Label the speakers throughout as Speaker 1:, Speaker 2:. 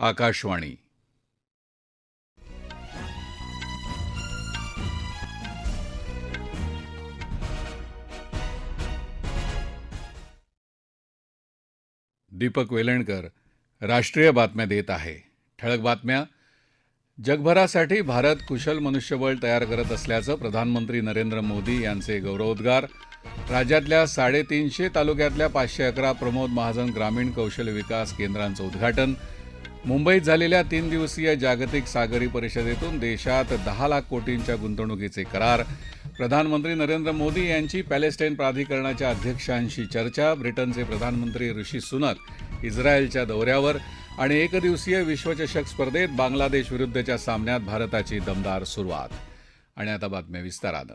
Speaker 1: आकाशवाणी. दीपक वेलणकर राष्ट्रीय बातम्या देत आहे. ठळक बातम्या. जगभरासाठी भारत कुशल मनुष्यबळ तयार करत असल्याचं प्रधानमंत्री नरेंद्र मोदी यांचे गौरवोद्गार. राज्यातल्या 350 तालुक्यातल्या 511 प्रमोद महाजन ग्रामीण कौशल्य विकास केंद्रांचं उद्घाटन. मुंबईत झालेल्या 3 दिवसीय जागतिक सागरी परिषदेतून देशात 10 लाख कोटींच्या गुंतवणुकीचे करार. प्रधानमंत्री नरेंद्र मोदी यांची पॅलेस्टाईन प्राधिकरणाच्या अध्यक्षांशी चर्चा. ब्रिटनचे प्रधानमंत्री ऋषी सुनक इस्रायलच्या दौऱ्यावर. आणि एकदिवसीय विश्वचषक स्पर्धेत बांगलादेश विरुद्धच्या सामन्यात भारताची दमदार सुरुवात. आणि आता बातम्या विस्तारानं.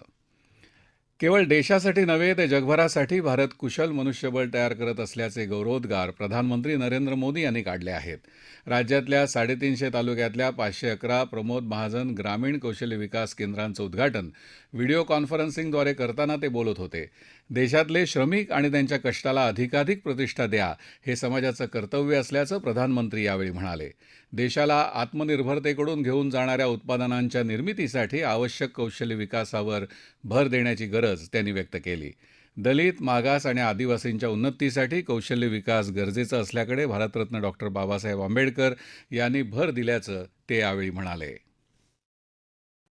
Speaker 1: केवळ देशासाठी नव्हे तर जगभरासाठी भारत कुशल मनुष्यबळ तयार करत असल्याचे गौरवोद्गार प्रधानमंत्री नरेंद्र मोदी यांनी काढले आहेत. राज्यातल्या 350 तालुक्यातल्या 511 प्रमोद महाजन ग्रामीण कौशल्य विकास केंद्रांचं उद्घाटन व्हिडिओ कॉन्फरन्सिंगद्वारे करताना ते बोलत होते. देशातले श्रमिक आणि त्यांच्या कष्टाला अधिकाधिक प्रतिष्ठा द्या, हे समाजाचं कर्तव्य असल्याचं प्रधानमंत्री यावेळी म्हणाले. देशाला आत्मनिर्भरतेकडून घेऊन जाणाऱ्या उत्पादनांच्या निर्मितीसाठी आवश्यक कौशल्य विकासावर भर देण्याची गरज त्यांनी व्यक्त केली. दलित, मागास आणि आदिवासींच्या उन्नतीसाठी कौशल्य विकास गरजेचा असल्याकडे भारतरत्न डॉक्टर बाबासाहेब आंबेडकर यांनी भर दिल्याचं ते यावेळी म्हणाले.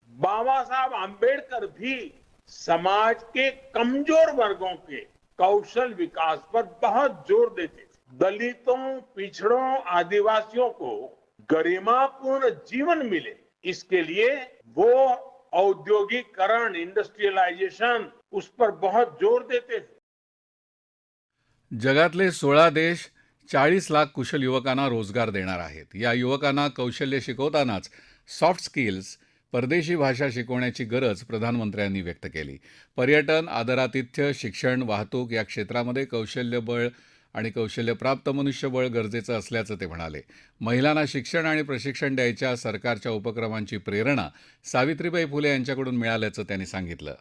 Speaker 2: बाबा साहब आंबेडकर भी समाज के कमजोर वर्गों के कौशल विकास पर बहुत जोर देते थे. दलितों, पिछड़ों, आदिवासियों को गरिमापूर्ण जीवन मिले, इसके लिए वो औद्योगिकरण, इंडस्ट्रियलाइजेशन, उस पर बहुत जोर देते थे.
Speaker 1: जगातले 16 देश 40 लाख कुशल युवकांना रोजगार देणार आहेत. या युवकांना कौशल्य शिकवतानाच सॉफ्ट स्किल्स, परदेशी भाषा शिकवण्याची गरज प्रधानमंत्र्यांनी व्यक्त केली. पर्यटन, आदरातिथ्य, शिक्षण, वाहतूक या क्षेत्रामध्ये कौशल्यबळ आणि कौशल्यप्राप्त मनुष्यबळ गरजेचं असल्याचं ते म्हणाले. महिलांना शिक्षण आणि प्रशिक्षण द्यायच्या सरकारच्या उपक्रमांची प्रेरणा सावित्रीबाई फुले यांच्याकडून मिळाल्याचं त्यांनी सांगितलं.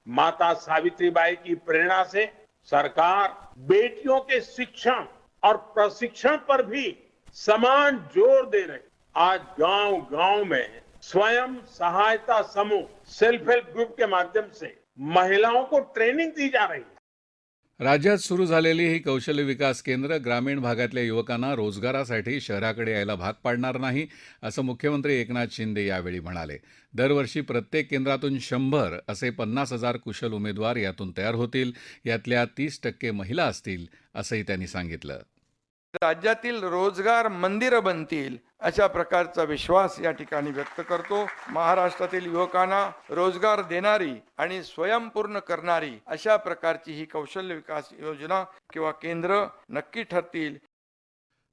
Speaker 2: माता सावित्रीबाई की प्रेरणा से सरकार बेटियों के शिक्षण और प्रशिक्षण पर भी समान जोर दे रही. आज गांव-गांव में स्वयं सहायता समूह, सेल्फ हेल्प ग्रुप के माध्यम से महिलाओं को ट्रेनिंग दी जा रही है.
Speaker 1: राज्यात सुरू झालेली ही कौशल्य विकास केंद्र ग्रामीण भागातल्या युवकांना रोजगारासाठी शहराकडे यायला भाग पाडणार नाही, असं मुख्यमंत्री एकनाथ शिंदे यावेळी म्हणाले. दरवर्षी प्रत्येक केंद्रातून 100 असे 50,000 कुशल उमेदवार यातून तयार होतील. यातल्या 30% महिला असतील, असंही त्यांनी सांगितलं.
Speaker 3: राज्यातील रोजगार मंदिरं बनतील अशा प्रकारचा विश्वास या ठिकाणी व्यक्त करतो. महाराष्ट्रातील युवकांना रोजगार देणारी आणि स्वयंपूर्ण करणारी अशा प्रकारची ही कौशल्य विकास योजना किंवा केंद्र नक्की ठरतील.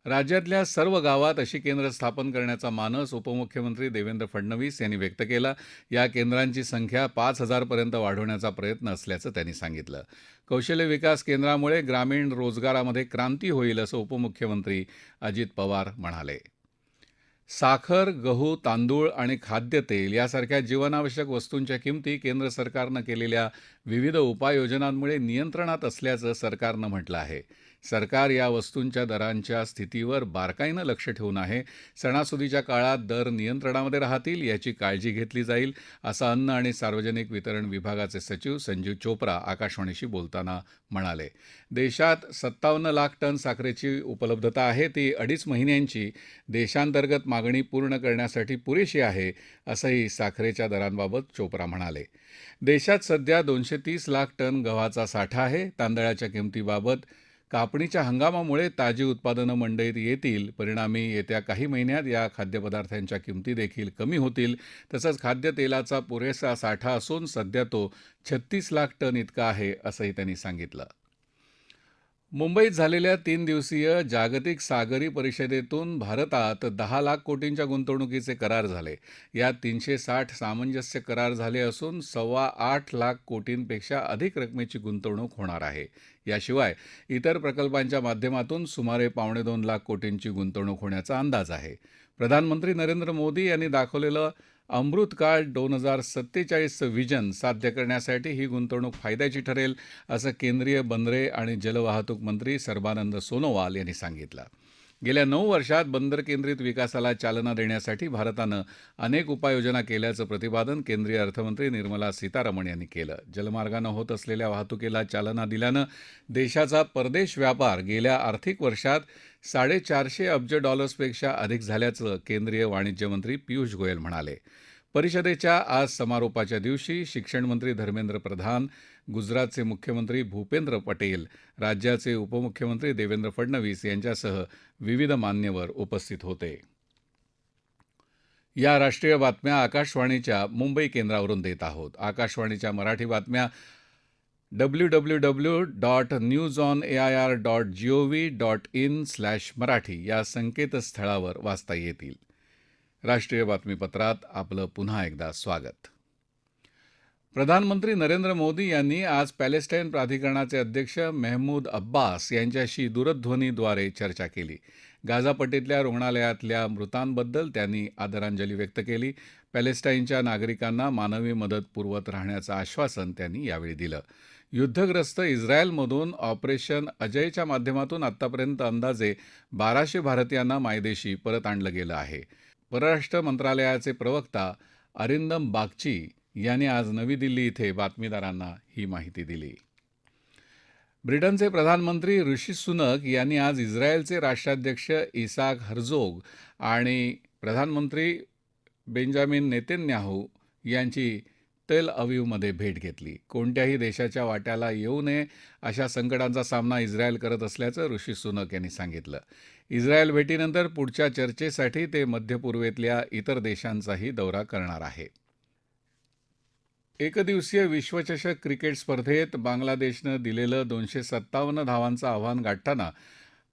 Speaker 1: राज्यातल्या सर्व गावात अशी केंद्र स्थापन करण्याचा मानस उपमुख्यमंत्री देवेंद्र फडणवीस यांनी व्यक्त केला. या केंद्रांची संख्या 5,000 पर्यंत वाढवण्याचा प्रयत्न असल्याचं त्यांनी सांगितलं. कौशल्य विकास केंद्रामुळे ग्रामीण रोजगारामध्ये क्रांती होईल, असं उपमुख्यमंत्री अजित पवार म्हणाले. साखर, गहू, तांदूळ आणि खाद्यतेल यासारख्या जीवनावश्यक वस्तूंच्या किमती केंद्र सरकारनं केलेल्या विविध उपाययोजनांमुळे नियंत्रणात असल्याचं सरकारनं म्हटलं आहे. सरकार या वस्तूंच्या दरांच्या स्थितीवर बारकाईनं लक्ष ठेवून आहे. सणासुदीच्या काळात दर नियंत्रणामध्ये राहतील याची काळजी घेतली जाईल, असं अन्न आणि सार्वजनिक वितरण विभागाचे सचिव संजीव चोप्रा आकाशवाणीशी बोलताना म्हणाले. देशात 57 लाख टन साखरेची उपलब्धता आहे. ती 2.5 महिन्यांची देशांतर्गत मागणी पूर्ण करण्यासाठी पुरेशी आहे, असंही साखरेच्या दरांबाबत चोप्रा म्हणाले. देशात सध्या 230 लाख टन गव्हाचा साठा आहे. तांदळाच्या किमतीबाबत कापणीच्या हंगामामुळे ताजी उत्पादनं मंडईत येतील. परिणामी येत्या काही महिन्यात या खाद्यपदार्थांच्या किमती देखील कमी होतील. तसंच खाद्यतेलाचा पुरेसा साठा असून सध्या तो 36 लाख टन इतका आहे, असंही त्यांनी सांगितलं. मुंबईत झालेल्या 3 दिवसीय जागतिक सागरी परिषदेतून भारतात 10 लाख कोटींच्या गुंतवणुकीचे करार झाले. यात 360 सामंजस्य करार झाले असून 8.25 लाख कोटींपेक्षा अधिक रकमेची गुंतवणूक होणार आहे. याशिवाय इतर प्रकल्पांच्या माध्यमातून सुमारे 2.25 लाख कोटींची गुंतवणूक होण्याचा अंदाज आहे. प्रधानमंत्री नरेंद्र मोदी यांनी दाखवलेलं अमृतकाळ 2047चं व्हिजन साध्य करण्यासाठी ही गुंतवणूक फायद्याची ठरेल, असं केंद्रीय बंदरे आणि जलवाहतूक मंत्री सर्बानंद सोनोवाल यांनी सांगितलं. गेल्या 9 वर्षात बंदर केंद्रित विकासाला चालना देण्यासाठी भारतानं अनेक उपाययोजना केल्याचं प्रतिपादन केंद्रीय अर्थमंत्री निर्मला सीतारामन यांनी केलं. जलमार्गानं होत असलेल्या वाहतुकीला चालना दिल्यानं देशाचा परदेश व्यापार गेल्या आर्थिक वर्षात $450 अब्ज पेक्षा अधिक झाल्याचं केंद्रीय वाणिज्य मंत्री पियुष गोयल म्हणाले. परिषदेच्या आज समारोपाच्या दिवशी शिक्षणमंत्री धर्मेंद्र प्रधान, गुजरातचे मुख्यमंत्री भूपेंद्र पटेल, राज्याचे उपमुख्यमंत्री देवेंद्र फडणवीस यांच्यासह विविध मान्यवर उपस्थित होते. या राष्ट्रीय बातम्या आकाशवाणीच्या मुंबई केंद्रावरून देत आहोत. आकाशवाणीच्या मराठी बातम्या www.newsonair.gov.in/मराठी या संकेतस्थळावर वाचता येतील. राष्ट्रीय बातमीपत्रात आपलं पुन्हा एकदा स्वागत. प्रधानमंत्री नरेंद्र मोदी यांनी आज पॅलेस्टाईन प्राधिकरणाचे अध्यक्ष मेहमूद अब्बास यांच्याशी दूरध्वनीद्वारे चर्चा केली. गाझापट्टीतल्या रुग्णालयातल्या मृतांबद्दल त्यांनी आदरांजली व्यक्त केली. पॅलेस्टाईनच्या नागरिकांना मानवी मदत पुरवत राहण्याचं आश्वासन त्यांनी यावेळी दिलं. युद्धग्रस्त इस्रायलमधून ऑपरेशन अजयच्या माध्यमातून आत्तापर्यंत अंदाजे 1200 भारतीयांना मायदेशी परत आणलं गेलं आहे. परराष्ट्र मंत्रालयाचे प्रवक्ता अरिंदम बागची यांनी आज नवी दिल्ली इथे बातमीदारांना ही माहिती दिली. ब्रिटनचे प्रधानमंत्री ऋषी सुनक यांनी आज इस्रायलचे राष्ट्राध्यक्ष इसाक हर्जोग आणि प्रधानमंत्री बेंजामिन नेतन्याहू यांची तेल अवीवमध्ये भेट घेतली. कोणत्याही देशाच्या वाट्याला येऊ नये अशा संकटांचा सामना इस्रायल करत असल्याचं ऋषी सुनक यांनी सांगितलं. इस्रायल भेटीनंतर पुढच्या चर्चेसाठी ते मध्य पूर्वेतल्या इतर देशांचाही दौरा करणार आहेत. एकदिवसीय विश्वचषक क्रिकेट स्पर्धेत बांगलादेशनं दिलेलं 257 धावांचं आव्हान गाठताना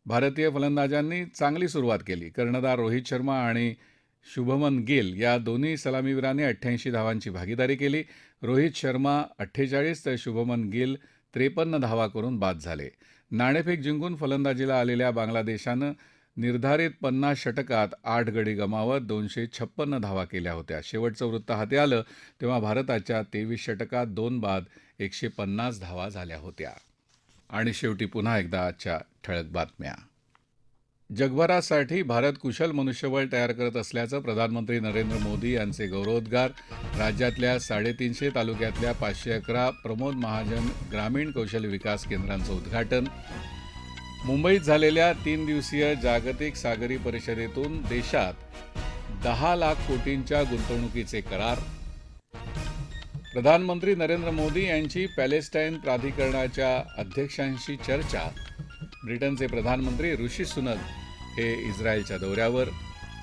Speaker 1: भारतीय फलंदाजांनी चांगली सुरुवात केली. कर्णधार रोहित शर्मा आणि शुभमन गिल या दोन्ही सलामीवीरांनी 88 धावांची भागीदारी केली. रोहित शर्मा 48 तर शुभमन गिल 53 धावा करून बाद झाले. नाणेफेक जिंकून फलंदाजीला आलेल्या बांगलादेशानं निर्धारित 50 षटकात 8 गडी गमावत 256 धावा केल्या होत्या. शेवटचं वृत्त हाती आलं तेव्हा भारताच्या 23 षटकात 2 बाद 150 धावा झाल्या होत्या. आणि शेवटी पुन्हा एकदा आजच्या ठळक बातम्या. जगभरासाठी भारत कुशल मनुष्यबळ तयार करत असल्याचं प्रधानमंत्री नरेंद्र मोदी यांचे गौरवोद्गार. राज्यातल्या 350 तालुक्यातल्या 511 प्रमोद महाजन ग्रामीण कौशल्य विकास केंद्रांचं उद्घाटन. मुंबईत झालेल्या 3 दिवसीय जागतिक सागरी परिषदेतून देशात 10 लाख कोटींच्या गुंतवणुकीचे करार. प्रधानमंत्री नरेंद्र मोदी यांची पॅलेस्टाईन प्राधिकरणाच्या अध्यक्षांशी चर्चा. ब्रिटनचे प्रधानमंत्री ऋषी सुनक हे इस्रायलच्या दौऱ्यावर.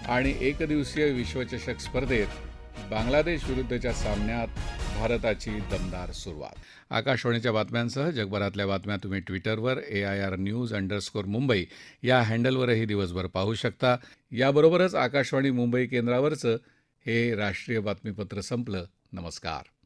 Speaker 1: आणि एकदिवसीय विश्वचषक स्पर्धेत बांगलादेश विरुद्धच्या सामन्यात भारताची दमदार सुरुवात. आकाशवाणीच्या बातम्यांसह जगभरातल्या बातम्या तुम्ही ट्विटरवर AIRnews_मुंबई या हँडलवरही दिवसभर पाहू शकता. याबरोबरच आकाशवाणी मुंबई केंद्रावरचं हे राष्ट्रीय बातमीपत्र संपलं. नमस्कार.